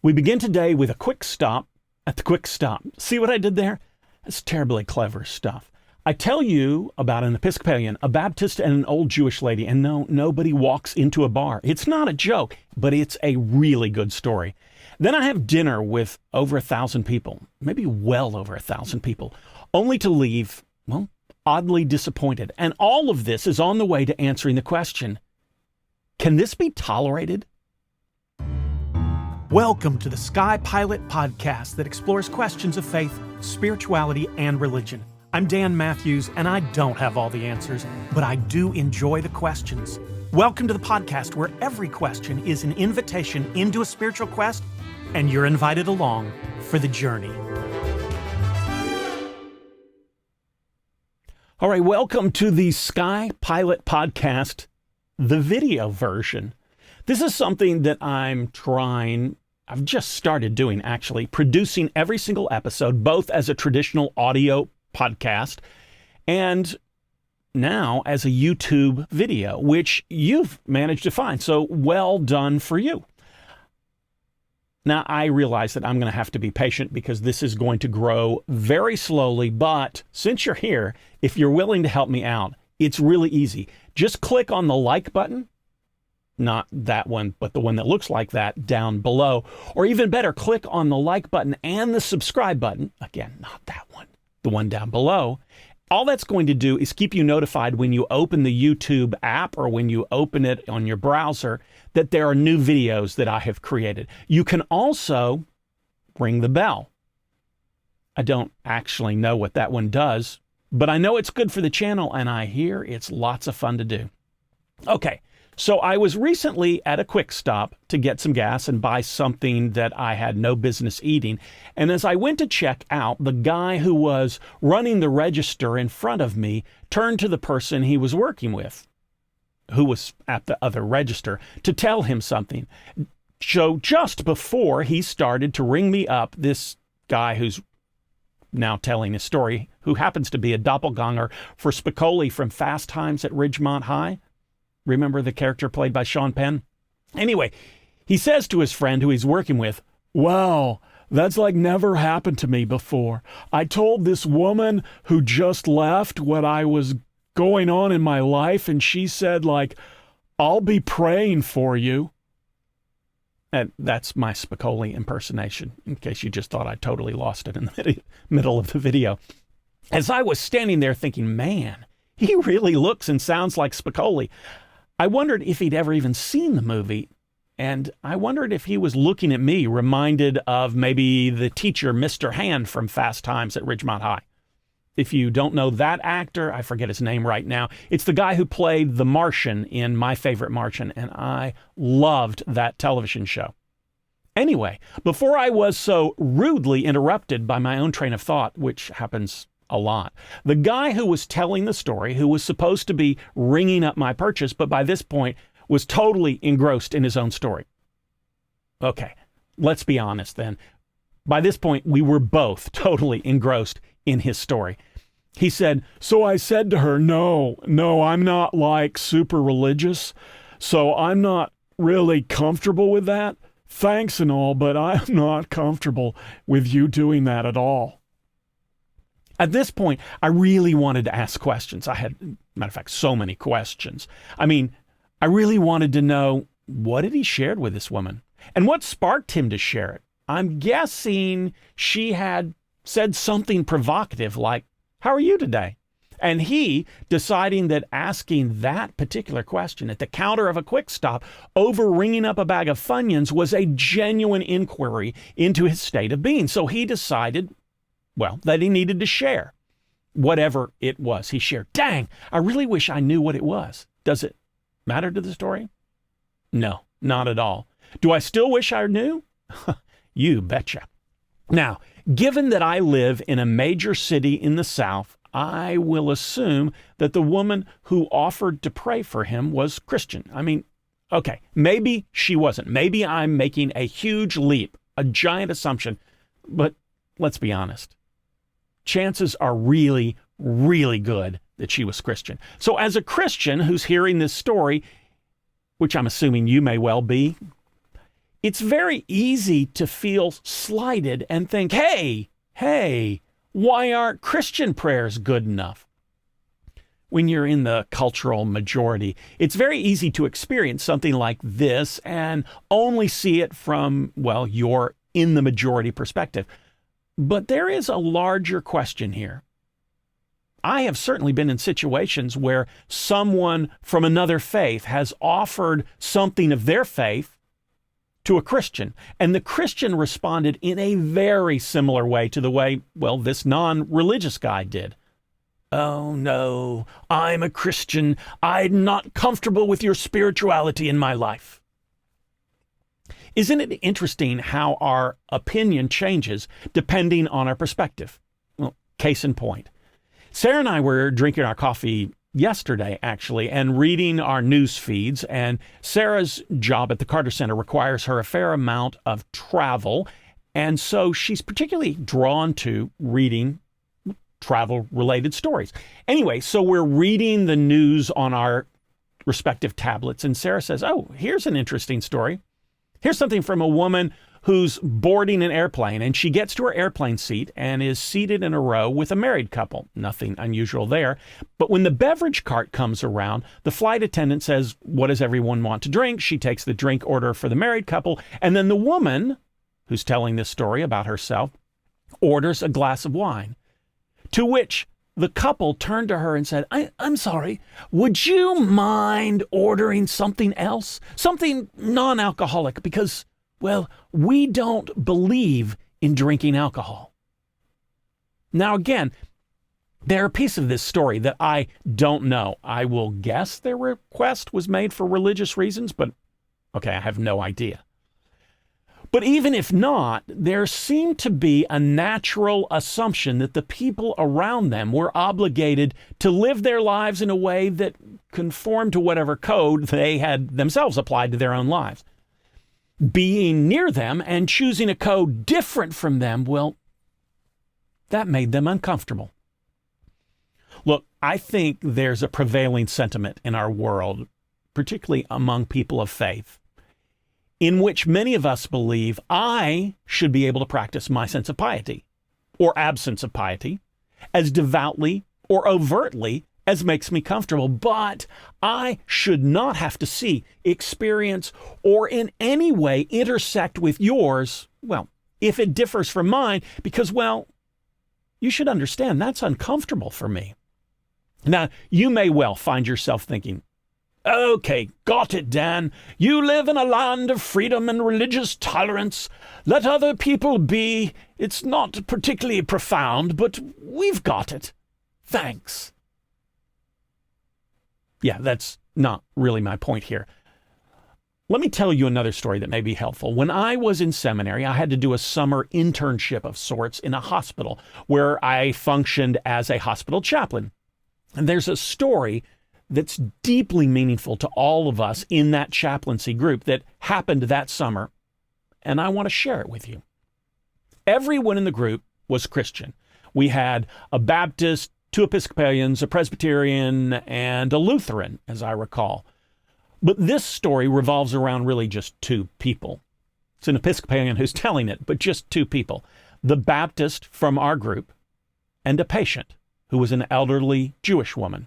We begin today with a quick stop at the quick stop. See what I did there? That's terribly clever stuff. I tell you about an Episcopalian, a Baptist, and an old Jewish lady, and no, nobody walks into a bar. It's not a joke, but it's a really good story. Then I have dinner with over 1,000 people, maybe well over 1,000 people, only to leave, well, oddly disappointed. And all of this is on the way to answering the question, can this be tolerated? Welcome to the Sky Pilot podcast that explores questions of faith, spirituality, and religion. I'm Dan Matthews, and I don't have all the answers, but I do enjoy the questions. Welcome to the podcast where every question is an invitation into a spiritual quest, and you're invited along for the journey. All right, welcome to the Sky Pilot podcast, the video version. This is something that I've just started doing actually, producing every single episode, both as a traditional audio podcast and now as a YouTube video, which you've managed to find. So well done for you. Now, I realize that I'm going to have to be patient because this is going to grow very slowly, but since you're here, if you're willing to help me out, it's really easy. Just click on the like button. Not that one, but the one that looks like that down below. Or even better, click on the like button and the subscribe button. Again, not that one, the one down below. All that's going to do is keep you notified when you open the YouTube app or when you open it on your browser that there are new videos that I have created. You can also ring the bell. I don't actually know what that one does, but I know it's good for the channel and I hear it's lots of fun to do. Okay. So I was recently at a quick stop to get some gas and buy something that I had no business eating. And as I went to check out, the guy who was running the register in front of me turned to the person he was working with, who was at the other register, to tell him something. So just before he started to ring me up, this guy who's now telling his story, who happens to be a doppelganger for Spicoli from Fast Times at Ridgemont High. Remember the character played by Sean Penn? Anyway, he says to his friend who he's working with, "Wow, that's like never happened to me before. I told this woman who just left what I was going on in my life, and she said, like, I'll be praying for you." And that's my Spicoli impersonation, in case you just thought I totally lost it in the middle of the video. As I was standing there thinking, man, he really looks and sounds like Spicoli, I wondered if he'd ever even seen the movie, and I wondered if he was looking at me, reminded of maybe the teacher, Mr. Hand from Fast Times at Ridgemont High. If you don't know that actor, I forget his name right now. It's the guy who played the Martian in My Favorite Martian, and I loved that television show. Anyway, before I was so rudely interrupted by my own train of thought, which happens a lot, the guy who was telling the story, who was supposed to be ringing up my purchase, but by this point was totally engrossed in his own story. Okay, let's be honest then. By this point, we were both totally engrossed in his story. He said, "So I said to her, no, I'm not like super religious, so I'm not really comfortable with that. Thanks and all, but I'm not comfortable with you doing that at all." At this point, I really wanted to ask questions. I had, matter of fact, so many questions. I mean, I really wanted to know, what had he shared with this woman? And what sparked him to share it? I'm guessing she had said something provocative like, "How are you today?" And he, deciding that asking that particular question at the counter of a quick stop over ringing up a bag of Funyuns was a genuine inquiry into his state of being. So he decided, well, that he needed to share whatever it was he shared. Dang, I really wish I knew what it was. Does it matter to the story? No, not at all. Do I still wish I knew? You betcha. Now, given that I live in a major city in the South, I will assume that the woman who offered to pray for him was Christian. I mean, okay, maybe she wasn't. Maybe I'm making a huge leap, a giant assumption, but let's be honest. Chances are really, really good that she was Christian. So as a Christian who's hearing this story, which I'm assuming you may well be, it's very easy to feel slighted and think, hey, why aren't Christian prayers good enough? When you're in the cultural majority, it's very easy to experience something like this and only see it from, well, your in the majority perspective. But there is a larger question here. I have certainly been in situations where someone from another faith has offered something of their faith to a Christian, and the Christian responded in a very similar way to the way, well, this non-religious guy did. Oh no, I'm a Christian. I'm not comfortable with your spirituality in my life. Isn't it interesting how our opinion changes depending on our perspective? Well, case in point. Sarah and I were drinking our coffee yesterday, actually, and reading our news feeds, and Sarah's job at the Carter Center requires her a fair amount of travel, and so she's particularly drawn to reading travel-related stories. Anyway, so we're reading the news on our respective tablets, and Sarah says, oh, here's an interesting story. Here's something from a woman who's boarding an airplane, and she gets to her airplane seat and is seated in a row with a married couple. Nothing unusual there. But when the beverage cart comes around, the flight attendant says, what does everyone want to drink? She takes the drink order for the married couple, and then the woman, who's telling this story about herself, orders a glass of wine. To which the couple turned to her and said, I'm sorry, would you mind ordering something else? Something non-alcoholic, because, well, we don't believe in drinking alcohol. Now, again, there are pieces of this story that I don't know. I will guess their request was made for religious reasons, but, okay, I have no idea. But even if not, there seemed to be a natural assumption that the people around them were obligated to live their lives in a way that conformed to whatever code they had themselves applied to their own lives. Being near them and choosing a code different from them, well, that made them uncomfortable. Look, I think there's a prevailing sentiment in our world, particularly among people of faith, in which many of us believe I should be able to practice my sense of piety, or absence of piety, as devoutly or overtly as makes me comfortable, but I should not have to see, experience, or in any way intersect with yours, well, if it differs from mine, because, well, you should understand that's uncomfortable for me. Now, you may well find yourself thinking, okay, got it, Dan. You live in a land of freedom and religious tolerance. Let other people be. It's not particularly profound, but we've got it. Thanks. Yeah, that's not really my point here. Let me tell you another story that may be helpful. When I was in seminary, I had to do a summer internship of sorts in a hospital where I functioned as a hospital chaplain. And there's a story that's deeply meaningful to all of us in that chaplaincy group that happened that summer, and I want to share it with you. Everyone in the group was Christian. We had a Baptist, 2 Episcopalians, a Presbyterian, and a Lutheran, as I recall. But this story revolves around really just 2 people. It's an Episcopalian who's telling it, but just 2 people. The Baptist from our group and a patient who was an elderly Jewish woman.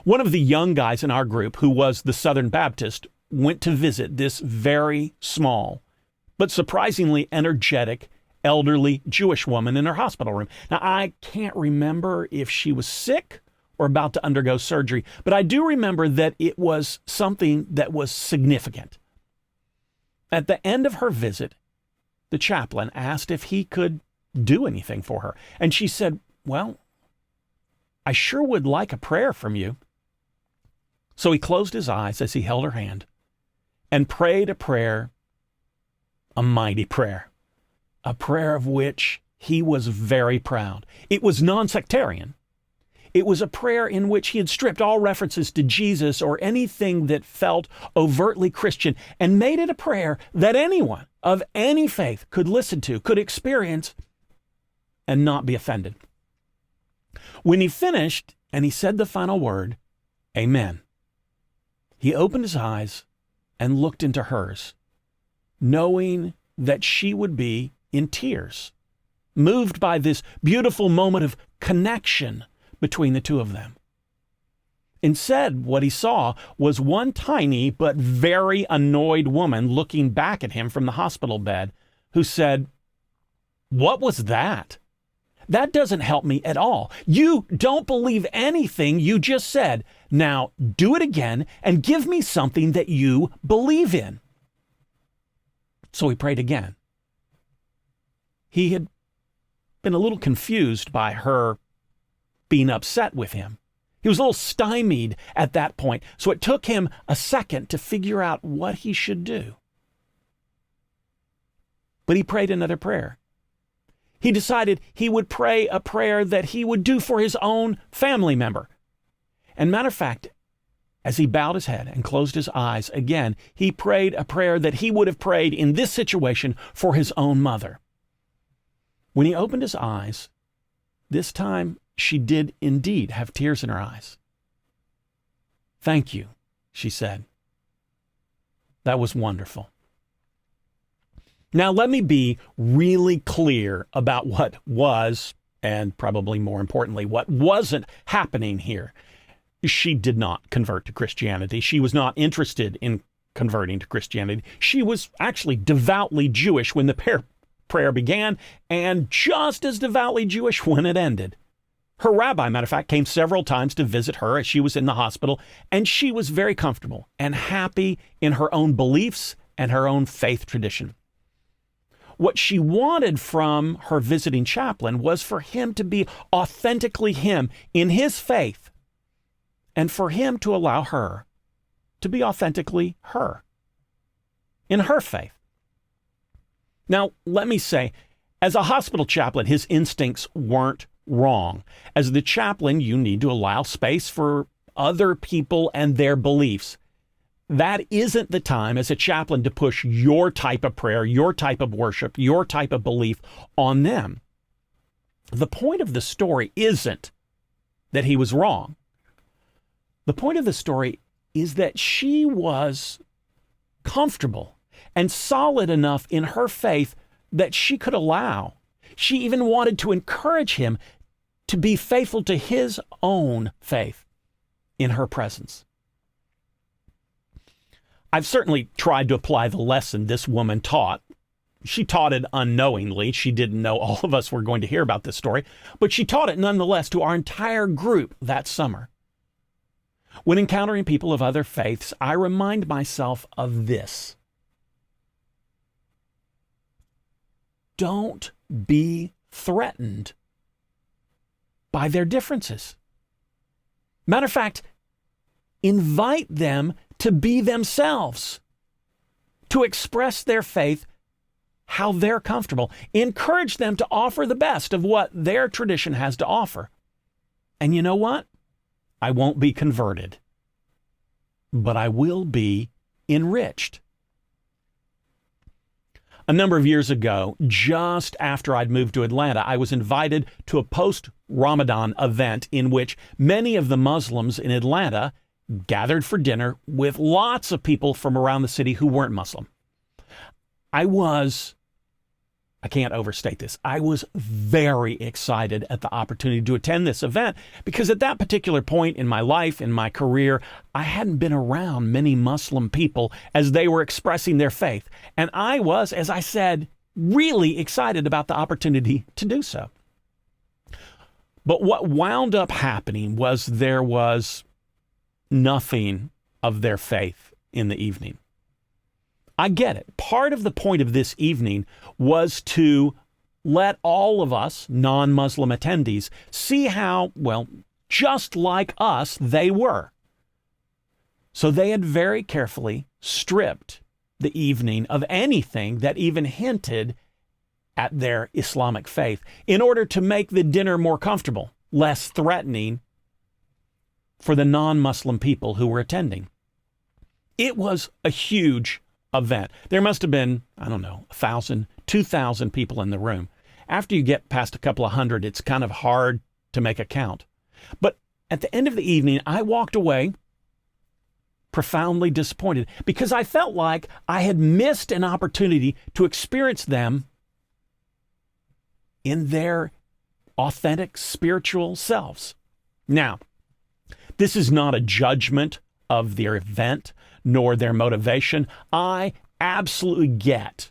One of the young guys in our group, who was the Southern Baptist, went to visit this very small, but surprisingly energetic, elderly Jewish woman in her hospital room. Now, I can't remember if she was sick or about to undergo surgery, but I do remember that it was something that was significant. At the end of her visit, the chaplain asked if he could do anything for her. And she said, well, I sure would like a prayer from you. So he closed his eyes as he held her hand and prayed a prayer, a mighty prayer, a prayer of which he was very proud. It was non-sectarian. It was a prayer in which he had stripped all references to Jesus or anything that felt overtly Christian and made it a prayer that anyone of any faith could listen to, could experience, and not be offended. When he finished and he said the final word, Amen, he opened his eyes and looked into hers. knowing that she would be in tears, moved by this beautiful moment of connection between the two of them. Instead, what he saw was one tiny but very annoyed woman looking back at him from the hospital bed who said, "What was that? That doesn't help me at all. You don't believe anything you just said. Now do it again and give me something that you believe in." So he prayed again. He had been a little confused by her being upset with him. He was a little stymied at that point, so it took him a second to figure out what he should do. But he prayed another prayer. He decided he would pray a prayer that he would do for his own family member. And matter of fact, as he bowed his head and closed his eyes again, he prayed a prayer that he would have prayed in this situation for his own mother. When he opened his eyes, this time she did indeed have tears in her eyes. "Thank you," she said. "That was wonderful." Now, let me be really clear about what was, and probably more importantly, what wasn't happening here. She did not convert to Christianity. She was not interested in converting to Christianity. She was actually devoutly Jewish when the prayer began, and just as devoutly Jewish when it ended. Her rabbi, matter of fact, came several times to visit her as she was in the hospital, and she was very comfortable and happy in her own beliefs and her own faith tradition. What she wanted from her visiting chaplain was for him to be authentically him in his faith, and for him to allow her to be authentically her in her faith. Now, let me say, as a hospital chaplain, his instincts weren't wrong. As the chaplain, you need to allow space for other people and their beliefs. That isn't the time as a chaplain to push your type of prayer, your type of worship, your type of belief on them. The point of the story isn't that he was wrong. The point of the story is that she was comfortable and solid enough in her faith that she could allow. She even wanted to encourage him to be faithful to his own faith in her presence. I've certainly tried to apply the lesson this woman taught. She taught it unknowingly. She didn't know all of us were going to hear about this story, but she taught it nonetheless to our entire group that summer. When encountering people of other faiths, I remind myself of this. Don't be threatened by their differences. Matter of fact, invite them to be themselves, to express their faith how they're comfortable. Encourage them to offer the best of what their tradition has to offer. And you know what? I won't be converted, but I will be enriched. A number of years ago, just after I'd moved to Atlanta, I was invited to a post-Ramadan event in which many of the Muslims in Atlanta gathered for dinner with lots of people from around the city who weren't Muslim. I can't overstate this. I was very excited at the opportunity to attend this event because at that particular point in my life, in my career, I hadn't been around many Muslim people as they were expressing their faith. And I was, as I said, really excited about the opportunity to do so. But what wound up happening was there was nothing of their faith in the evening. I get it. Part of the point of this evening was to let all of us non-Muslim attendees see how, well, just like us, they were. So they had very carefully stripped the evening of anything that even hinted at their Islamic faith in order to make the dinner more comfortable, less threatening for the non-Muslim people who were attending. It was a huge event. There must have been, 1,000, 2,000 people in the room. After you get past a couple of hundred, it's kind of hard to make a count. But at the end of the evening, I walked away profoundly disappointed because I felt like I had missed an opportunity to experience them in their authentic spiritual selves. Now, this is not a judgment of their event nor their motivation. I absolutely get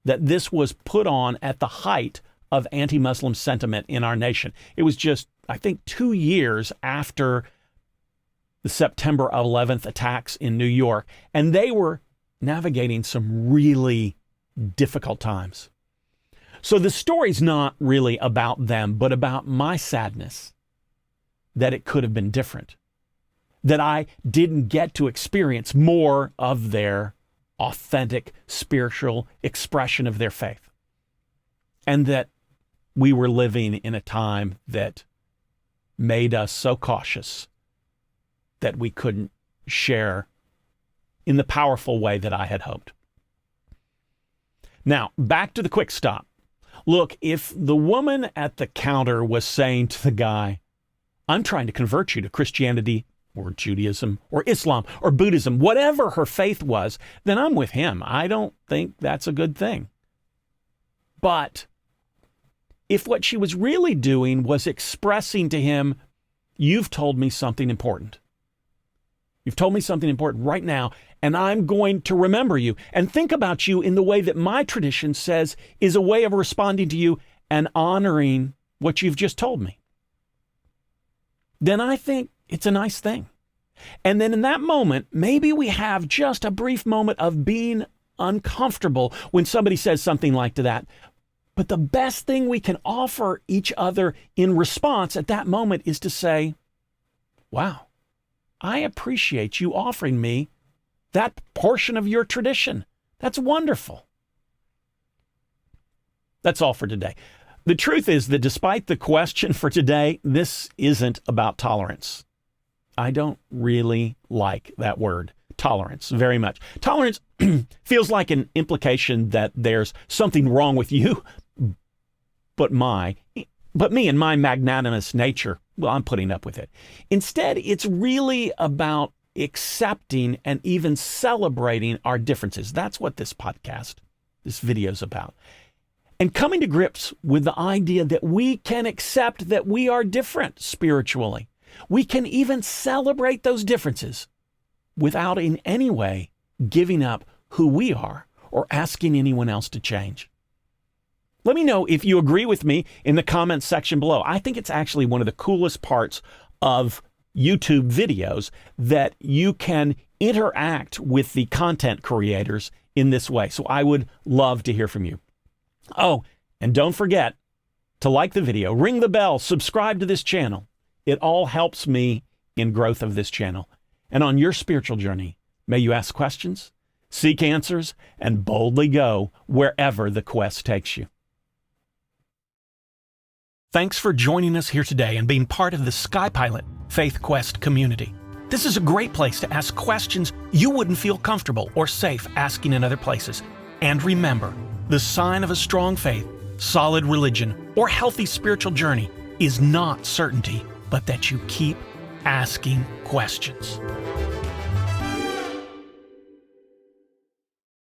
that this was put on at the height of anti-Muslim sentiment in our nation. It was just, I think, 2 years after the September 11th attacks in New York, and they were navigating some really difficult times. So the story's not really about them, but about my sadness that it could have been different, that I didn't get to experience more of their authentic spiritual expression of their faith, and that we were living in a time that made us so cautious that we couldn't share in the powerful way that I had hoped. Now, back to the quick stop. Look, if the woman at the counter was saying to the guy, I'm trying to convert you to Christianity or Judaism or Islam or Buddhism, whatever her faith was, then I'm with him. I don't think that's a good thing. But if what she was really doing was expressing to him, you've told me something important. You've told me something important right now, and I'm going to remember you and think about you in the way that my tradition says is a way of responding to you and honoring what you've just told me. Then I think it's a nice thing. And then in that moment, maybe we have just a brief moment of being uncomfortable when somebody says something like that. But the best thing we can offer each other in response at that moment is to say, wow, I appreciate you offering me that portion of your tradition. That's wonderful. That's all for today. The truth is that despite the question for today, this isn't about tolerance. I don't really like that word, tolerance, very much. Tolerance feels like an implication that there's something wrong with you, but me and my magnanimous nature, well, I'm putting up with it. Instead, it's really about accepting and even celebrating our differences. That's what this podcast, this video is about. And coming to grips with the idea that we can accept that we are different spiritually. We can even celebrate those differences without in any way giving up who we are or asking anyone else to change. Let me know if you agree with me in the comments section below. I think it's actually one of the coolest parts of YouTube videos that you can interact with the content creators in this way. So I would love to hear from you. Oh, and don't forget to like the video, ring the bell, subscribe to this channel. It all helps me in growth of this channel. And on your spiritual journey, may you ask questions, seek answers, and boldly go wherever the quest takes you. Thanks for joining us here today and being part of the SkyPilot Faith Quest community. This is a great place to ask questions you wouldn't feel comfortable or safe asking in other places. And remember, the sign of a strong faith, solid religion, or healthy spiritual journey is not certainty, but that you keep asking questions.